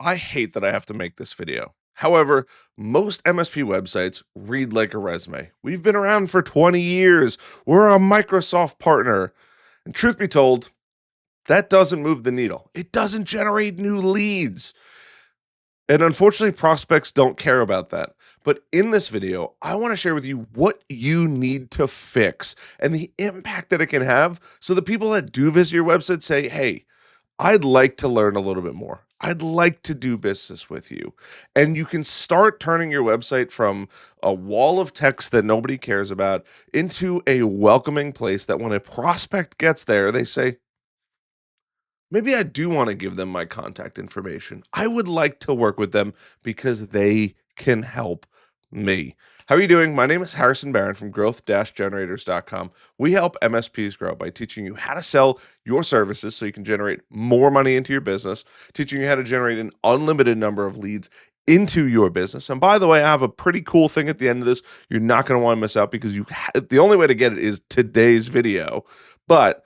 I hate that I have to make this video. However, most MSP websites read like a resume. We've been around for 20 years. We're a Microsoft partner. And truth be told, that doesn't move the needle. It doesn't generate new leads. And unfortunately, prospects don't care about that. But in this video, I want to share with you what you need to fix and the impact that it can have so the people that do visit your website say, hey, I'd like to learn a little bit more. I'd like to do business with you. And you can start turning your website from a wall of text that nobody cares about into a welcoming place that when a prospect gets there, they say, maybe I do want to give them my contact information. I would like to work with them because they can help me. How are you doing? My name is Harrison Barron from growth-generators.com. We help MSPs grow by teaching you how to sell your services so you can generate more money into your business, teaching you how to generate an unlimited number of leads into your business. And by the way, I have a pretty cool thing at the end of this. You're not going to want to miss out because the only way to get it is today's video. But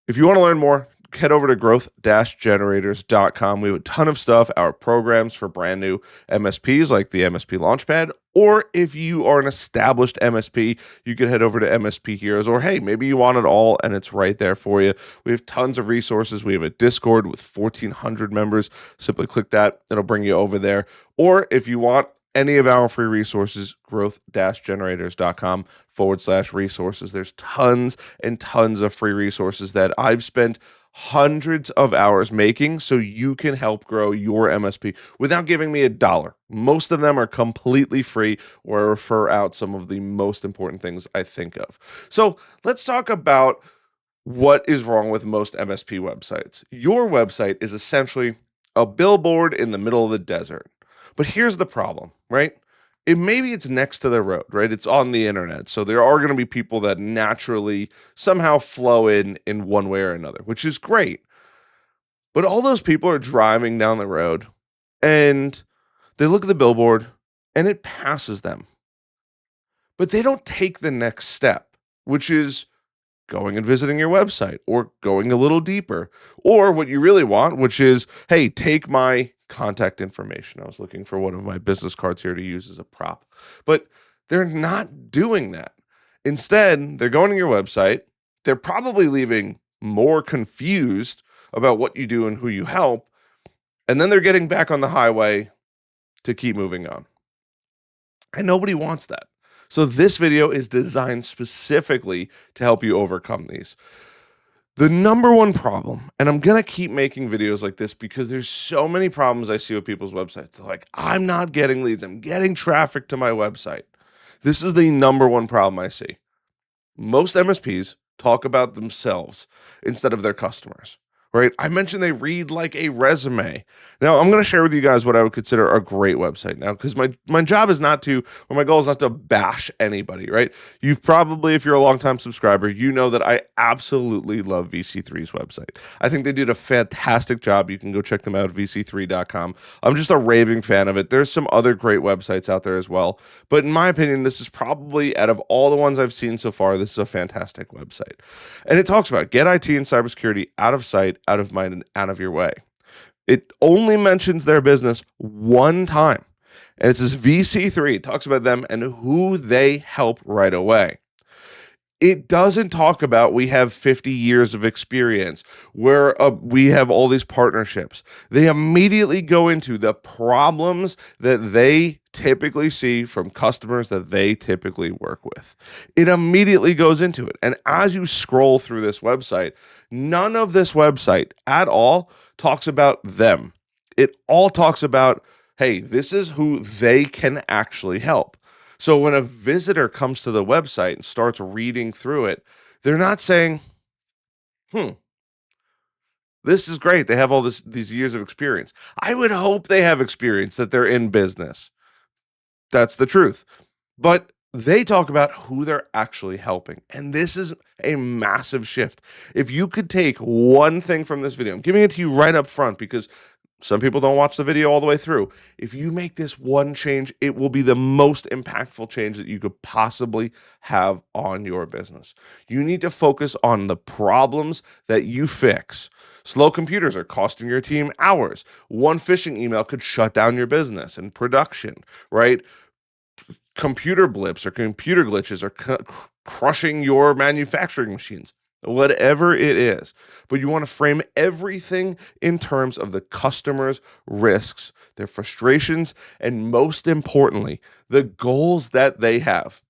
if you want to learn more, head over to growth-generators.com. We have a ton of stuff, our programs for brand new MSPs like the MSP Launchpad, or if you are an established MSP, you can head over to MSP Heroes, or hey, maybe you want it all and it's right there for you. We have tons of resources. We have a Discord with 1,400 members. Simply click that. It'll bring you over there. Or if you want any of our free resources, growth-generators.com/resources. There's tons and tons of free resources that I've spent hundreds of hours making so you can help grow your MSP without giving me a dollar. Most of them are completely free, or I refer out some of the most important things I think of. So let's talk about what is wrong with most MSP websites. Your website is essentially a billboard in the middle of the desert. But here's the problem, right? Maybe it's next to the road, right? It's on the internet. So there are going to be people that naturally somehow flow in one way or another, which is great. But all those people are driving down the road and they look at the billboard and it passes them. But they don't take the next step, which is going and visiting your website or going a little deeper, or what you really want, which is, hey, take my contact information. I was looking for one of my business cards here to use as a prop, but they're not doing that. Instead, they're going to your website. They're probably leaving more confused about what you do and who you help. And then they're getting back on the highway to keep moving on. And nobody wants that. So this video is designed specifically to help you overcome these. The number one problem, and I'm going to keep making videos like this because there's so many problems I see with people's websites. They're like, I'm not getting leads. I'm getting traffic to my website. This is the number one problem I see. Most MSPs talk about themselves instead of their customers. Right? I mentioned they read like a resume. Now, I'm going to share with you guys what I would consider a great website now, because my job is not to, or my goal is not to bash anybody, right? You've probably, if you're a longtime subscriber, you know that I absolutely love VC3's website. I think they did a fantastic job. You can go check them out at vc3.com. I'm just a raving fan of it. There's some other great websites out there as well. But in my opinion, this is probably, out of all the ones I've seen so far, this is a fantastic website. And it talks about get IT and cybersecurity out of sight, out of mind, and out of your way. It only mentions their business one time. And it says VC3. It talks about them and who they help right away. It doesn't talk about we have 50 years of experience, where we have all these partnerships. They immediately go into the problems that they typically see from customers that they typically work with. It immediately goes into it. And as you scroll through this website, none of this website at all talks about them. It all talks about, hey, this is who they can actually help. So when a visitor comes to the website and starts reading through it, they're not saying, this is great. They have all these years of experience. I would hope they have experience, that they're in business. That's the truth. But they talk about who they're actually helping. And this is a massive shift. If you could take one thing from this video, I'm giving it to you right up front because some people don't watch the video all the way through. If you make this one change, it will be the most impactful change that you could possibly have on your business. You need to focus on the problems that you fix Slow computers are costing your team hours. One phishing email could shut down your business and production, right? Computer blips or computer glitches are crushing your manufacturing machines, whatever it is. But you want to frame everything in terms of the customer's risks, their frustrations, and most importantly, the goals that they have.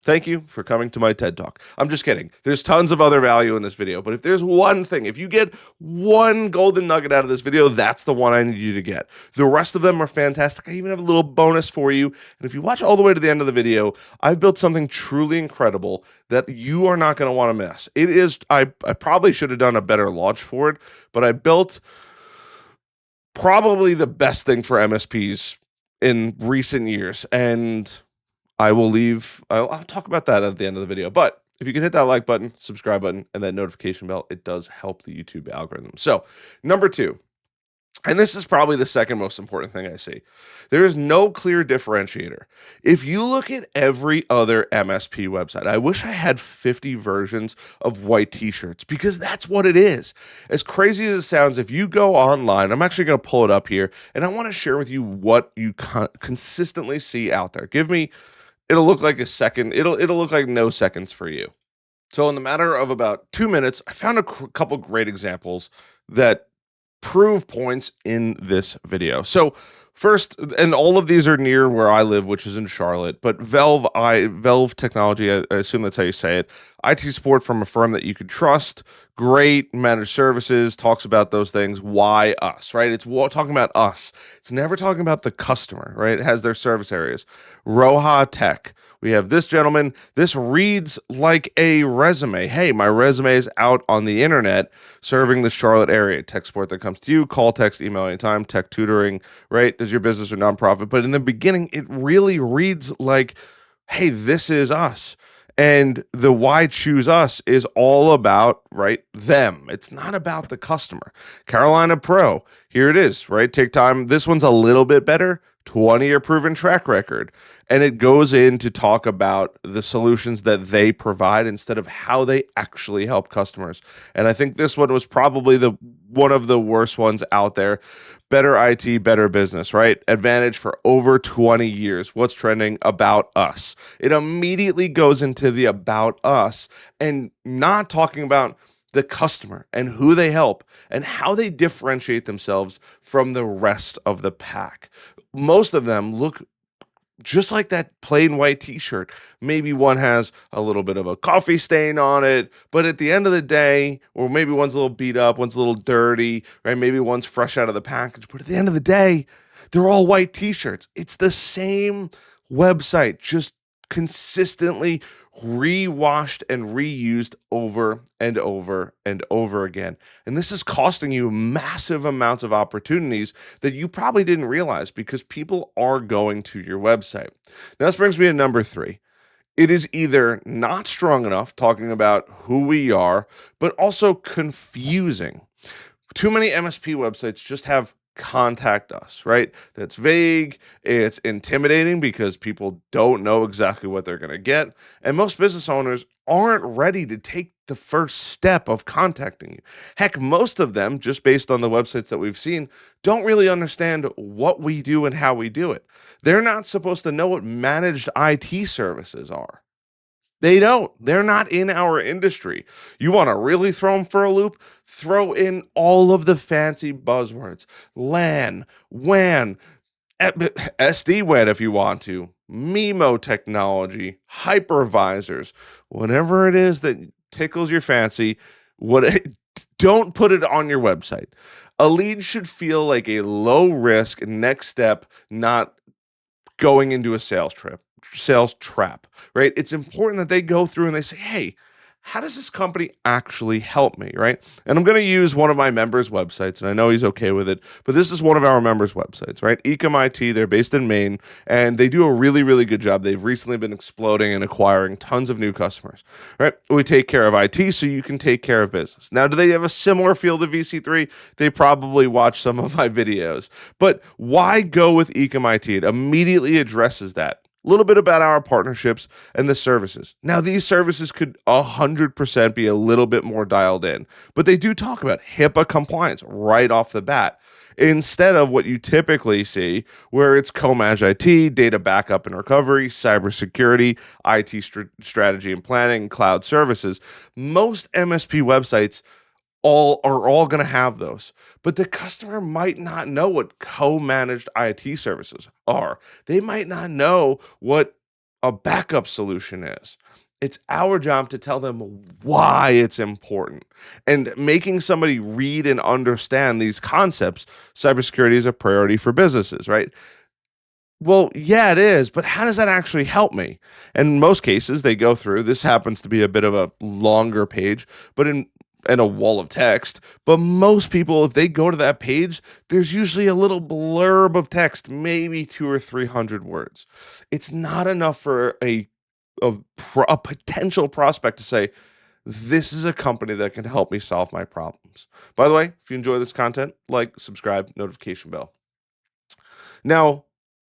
Thank you for coming to my TED Talk. I'm just kidding. There's tons of other value in this video, but if there's one thing, if you get one golden nugget out of this video, that's the one I need you to get. The rest of them are fantastic. I even have a little bonus for you. And if you watch all the way to the end of the video, I've built something truly incredible that you are not going to want to miss. It is, I probably should have done a better launch for it, but I built probably the best thing for MSPs in recent years. And I'll talk about that at the end of the video. But if you can hit that like button, subscribe button, and that notification bell, it does help the YouTube algorithm. So, number 2, and this is probably the second most important thing I see. There is no clear differentiator. If you look at every other MSP website, I wish I had 50 versions of white t-shirts because that's what it is. As crazy as it sounds, if you go online, I'm actually going to pull it up here, and I want to share with you what you consistently see out there. It'll look like a second. It'll look like no seconds for you. So in the matter of about 2 minutes, I found a couple great examples that prove points in this video. So first, and all of these are near where I live, which is in Charlotte, but Valve Technology, I assume that's how you say it, IT support from a firm that you could trust, great managed services, talks about those things. Why us, right? It's talking about us. It's never talking about the customer, right? It has their service areas. Roha Tech. We have this gentleman. This reads like a resume. Hey, my resume is out on the internet serving the Charlotte area. Tech support that comes to you. Call, text, email anytime. Tech tutoring, right? Does your business or nonprofit? But in the beginning, it really reads like, hey, this is us. And the why choose us is all about, right, them. It's not about the customer. Carolina Pro, here it is, right? Take time. This one's a little bit better. 20-year proven track record. And it goes in to talk about the solutions that they provide instead of how they actually help customers. And I think this one was probably one of the worst ones out there. Better IT, better business, right? Advantage for over 20 years. What's trending about us? It immediately goes into the about us and not talking about the customer and who they help and how they differentiate themselves from the rest of the pack. Most of them look just like that plain white t-shirt. Maybe one has a little bit of a coffee stain on it, but at the end of the day, or maybe one's a little beat up, one's a little dirty, right? Maybe one's fresh out of the package, but at the end of the day, they're all white t-shirts. It's the same website, just consistently rewashed and reused over and over and over again. And this is costing you massive amounts of opportunities that you probably didn't realize because people are going to your website. Now, this brings me to number 3. It is either not strong enough talking about who we are, but also confusing. Too many MSP websites just have contact us, right? That's vague. It's intimidating because people don't know exactly what they're going to get. And most business owners aren't ready to take the first step of contacting you. Heck, most of them, just based on the websites that we've seen, don't really understand what we do and how we do it. They're not supposed to know what managed IT services are. They don't. They're not in our industry. You want to really throw them for a loop? Throw in all of the fancy buzzwords. LAN, WAN, SD-WAN if you want to, MIMO technology, hypervisors, whatever it is that tickles your fancy. Don't put it on your website. A lead should feel like a low-risk next step, not going into a sales trap, right? It's important that they go through and they say, hey, how does this company actually help me, right? And I'm going to use one of my members' websites, and I know he's okay with it, but this is one of our members' websites, right? Ecom IT, they're based in Maine, and they do a really, really good job. They've recently been exploding and acquiring tons of new customers, right? We take care of IT so you can take care of business. Now, do they have a similar feel to VC3? They probably watch some of my videos, but why go with Ecom IT? It immediately addresses that. A little bit about our partnerships and the services. Now, these services could 100% be a little bit more dialed in, but they do talk about HIPAA compliance right off the bat instead of what you typically see, where it's co-managed IT, data backup and recovery, cybersecurity, strategy and planning, cloud services. Most MSP websites all going to have those, but the customer might not know what co-managed IT services are. They might not know what a backup solution is. It's our job to tell them why it's important, and making somebody read and understand these concepts. Cybersecurity is a priority for businesses, right? Well, yeah, it is, but how does that actually help me? And in most cases, they go through. This happens to be a bit of a longer page, but in and a wall of text. But most people, if they go to that page, there's usually a little blurb of text, maybe 200 or 300 words. It's not enough for a potential prospect to say, this is a company that can help me solve my problems. By the way, if you enjoy this content, like, subscribe, notification bell. Now,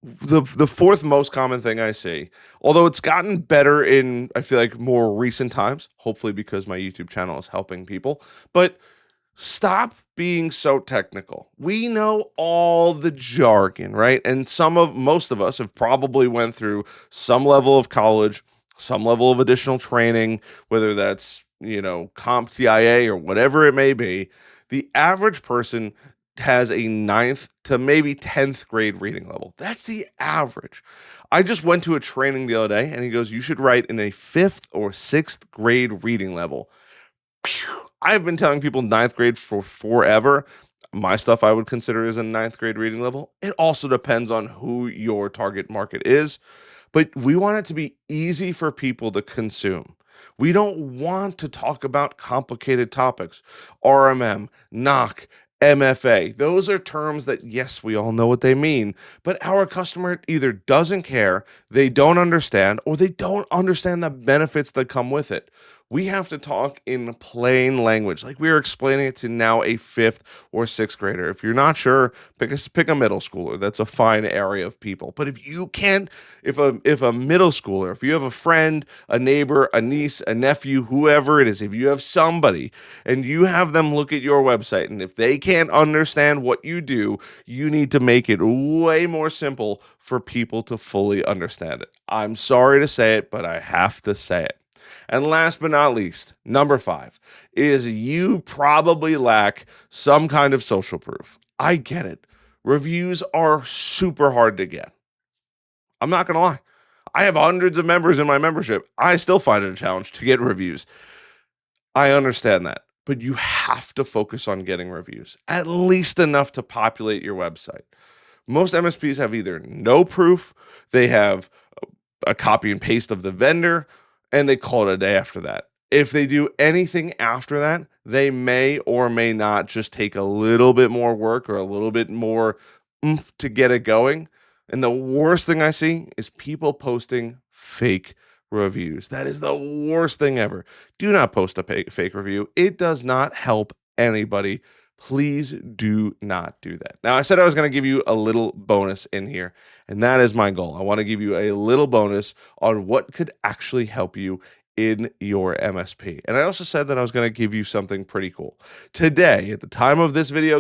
the fourth most common thing I see, although it's gotten better in, I feel like, more recent times, hopefully because my YouTube channel is helping people, but stop being so technical. We know all the jargon, right? And most of us have probably went through some level of college, some level of additional training, whether that's, CompTIA or whatever it may be. The average person has a ninth to maybe 10th grade reading level. That's the average. I just went to a training the other day and he goes, you should write in a fifth or sixth grade reading level. I've been telling people ninth grade for forever. My stuff I would consider is a ninth grade reading level. It also depends on who your target market is, but we want it to be easy for people to consume. We don't want to talk about complicated topics. RMM, knock, MFA. Those are terms that, yes, we all know what they mean, but our customer either doesn't care, they don't understand, or they don't understand the benefits that come with it. We have to talk in plain language, like we are explaining it to now a fifth or sixth grader. If you're not sure, pick a middle schooler. That's a fine area of people. But if you can't, if a middle schooler, if you have a friend, a neighbor, a niece, a nephew, whoever it is, if you have somebody and you have them look at your website, and if they can't understand what you do, you need to make it way more simple for people to fully understand it. I'm sorry to say it, but I have to say it. And last but not least, number 5 is you probably lack some kind of social proof. I get it. Reviews are super hard to get. I'm not going to lie. I have hundreds of members in my membership. I still find it a challenge to get reviews. I understand that, but you have to focus on getting reviews, at least enough to populate your website. Most MSPs have either no proof, they have a copy and paste of the vendor, and they call it a day after that. If they do anything after that, they may or may not just take a little bit more work or a little bit more oomph to get it going. And the worst thing I see is people posting fake reviews. That is the worst thing ever. Do not post a fake review. It does not help anybody. Please do not do that. Now, I said I was going to give you a little bonus in here, and that is my goal. I want to give you a little bonus on what could actually help you in your MSP. And I also said that I was going to give you something pretty cool. Today, at the time of this video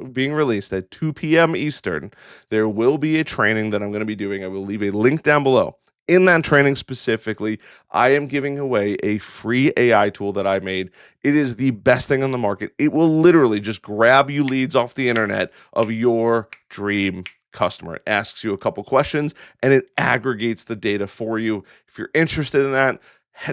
being released at 2 p.m. Eastern, there will be a training that I'm going to be doing. I will leave a link down below. In that training specifically, I am giving away a free AI tool that I made. It is the best thing on the market. It will literally just grab you leads off the internet of your dream customer. It asks you a couple questions and it aggregates the data for you. If you're interested in that,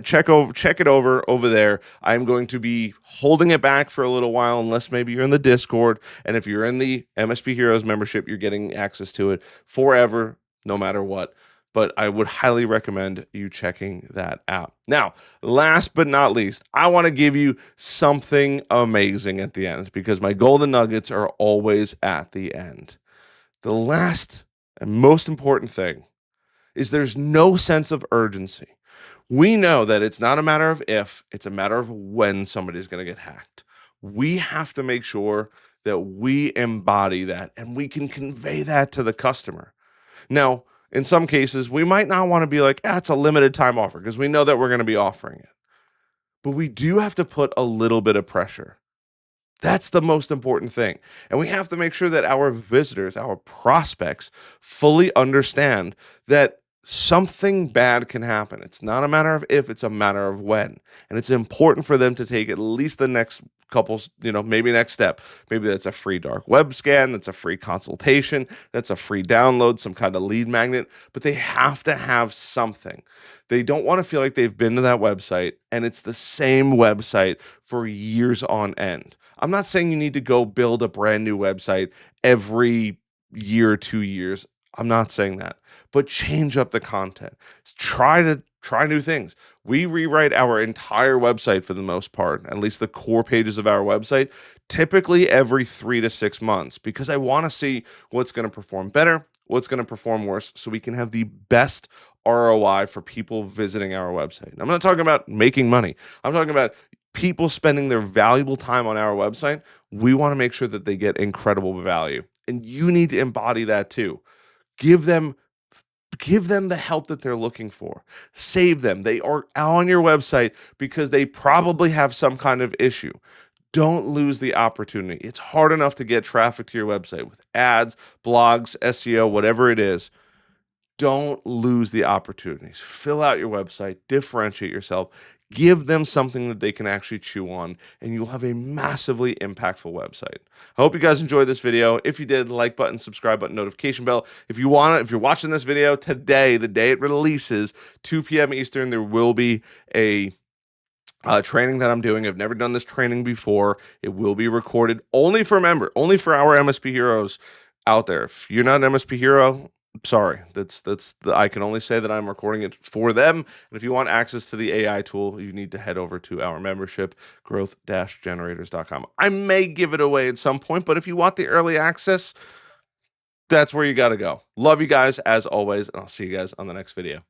check it over there. I'm going to be holding it back for a little while, unless maybe you're in the Discord. And if you're in the MSP Heroes membership, you're getting access to it forever, no matter what. But I would highly recommend you checking that out. Now, last but not least, I want to give you something amazing at the end, because my golden nuggets are always at the end. The last and most important thing is there's no sense of urgency. We know that it's not a matter of if, it's a matter of when somebody's going to get hacked. We have to make sure that we embody that and we can convey that to the customer. Now, In some cases, we might not want to be like, it's a limited time offer because we know that we're going to be offering it. But we do have to put a little bit of pressure. That's the most important thing. And we have to make sure that our visitors, our prospects, fully understand that something bad can happen. It's not a matter of if, it's a matter of when. And it's important for them to take at least the next couple, maybe next step. Maybe that's a free dark web scan, that's a free consultation, that's a free download, some kind of lead magnet, but they have to have something. They don't want to feel like they've been to that website and it's the same website for years on end. I'm not saying you need to go build a brand new website every year or 2 years. I'm not saying that, but change up the content. Try new things. We rewrite our entire website for the most part, at least the core pages of our website, typically every 3 to 6 months because I want to see what's going to perform better, what's going to perform worse, so we can have the best ROI for people visiting our website. I'm not talking about making money. I'm talking about people spending their valuable time on our website. We want to make sure that they get incredible value. And you need to embody that too. Give them the help that they're looking for. Save them. They are on your website because they probably have some kind of issue. Don't lose the opportunity. It's hard enough to get traffic to your website with ads, blogs, SEO, whatever it is. Don't lose the opportunities. Fill out your website, differentiate yourself, give them something that they can actually chew on, and you'll have a massively impactful website. I hope you guys enjoyed this video. If you did, like button, subscribe button, notification bell. If you're watching this video today, the day it releases, 2 p.m. Eastern, there will be a training that I'm doing. I've never done this training before. It will be recorded only for our MSP heroes out there. If you're not an MSP hero, sorry. I can only say that I'm recording it for them. And if you want access to the AI tool, you need to head over to our membership, growth-generators.com. I may give it away at some point, but if you want the early access, that's where you got to go. Love you guys as always, and I'll see you guys on the next video.